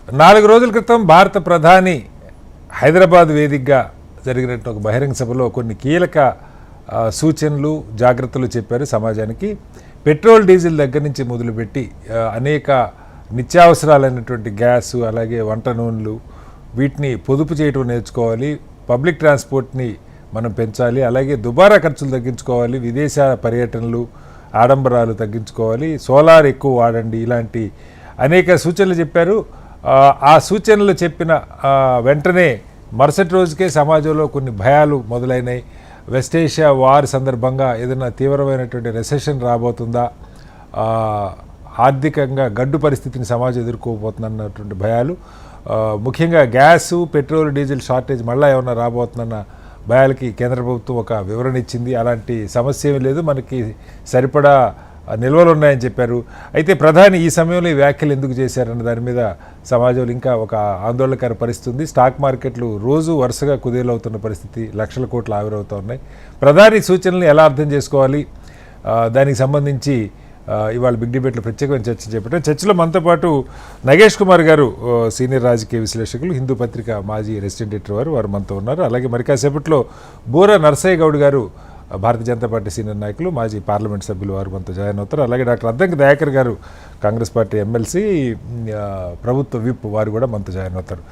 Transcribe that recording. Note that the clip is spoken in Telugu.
4 రోజుల క్రితం భారత ప్రధాని హైదరాబాద్ వేదికగా జరిగినట్టు ఒక బహిరంగ సభలో కొన్ని కీలక సూచనలు జాగ్రత్తలు చెప్పారు సమాజానికి. పెట్రోల్ డీజిల్ దగ్గర నుంచి మొదలుపెట్టి అనేక నిత్యావసరాలైనటువంటి గ్యాసు, అలాగే వంట నూనెలు, వీటిని పొదుపు చేయడం నేర్చుకోవాలి. పబ్లిక్ ట్రాన్స్పోర్ట్ని మనం పెంచాలి, అలాగే దుబారా ఖర్చులు తగ్గించుకోవాలి, విదేశ పర్యటనలు ఆడంబరాలు తగ్గించుకోవాలి, సోలార్ ఎక్కువ వాడండి, ఇలాంటి అనేక సూచనలు చెప్పారు. ఆ సూచనలు చెప్పిన వెంటనే మరుసటి రోజుకే సమాజంలో కొన్ని భయాలు మొదలైనాయి. వెస్ట్ ఏషియా వార్ సందర్భంగా ఏదైనా తీవ్రమైనటువంటి రెసెషన్ రాబోతుందా, ఆర్థికంగా గడ్డు పరిస్థితిని సమాజం ఎదుర్కోబోతుందన్నటువంటి భయాలు, ముఖ్యంగా గ్యాసు, పెట్రోల్, డీజిల్ షార్టేజ్ మళ్ళీ ఏమన్నా రాబోతుందన్న భయాలకి కేంద్ర ప్రభుత్వం ఒక వివరణ ఇచ్చింది. అలాంటి సమస్య ఏమీ లేదు, మనకి సరిపడా నిల్వలు ఉన్నాయని చెప్పారు. అయితే ప్రధాని ఈ సమయంలో ఈ వ్యాఖ్యలు ఎందుకు చేశారన్న దాని మీద సమాజంలో ఇంకా ఒక ఆందోళనకర పరిస్థితి ఉంది. స్టాక్ మార్కెట్లు రోజు వరుసగా కుదేలవుతున్న పరిస్థితి, లక్షల కోట్లు ఆవిరవుతూ ఉన్నాయి. ప్రధాని సూచనలు ఎలా అర్థం చేసుకోవాలి, దానికి సంబంధించి ఇవాళ బిగ్ డిబేట్లో ప్రత్యేకమైన చర్చ చేపట్టారు. చర్చలో మనతో పాటు నగేష్ కుమార్ గారు, సీనియర్ రాజకీయ విశ్లేషకులు, హిందూ పత్రిక మాజీ రెసిడెంట్ ఎడిటర్ వారు మనతో ఉన్నారు. అలాగే మరి కాసేపట్లో బూర నర్సయ్య గౌడ్ గారు, భారతీయ జనతా పార్టీ సీనియర్ నాయకులు, మాజీ పార్లమెంట్ సభ్యులు, వారు మనతో జాయిన్ అవుతారు. అలాగే డాక్టర్ అద్దంకి దయాకర్ గారు, కాంగ్రెస్ పార్టీ ఎమ్మెల్సీ, ప్రభుత్వ విప్, వారు కూడా మనతో జాయిన్ అవుతారు.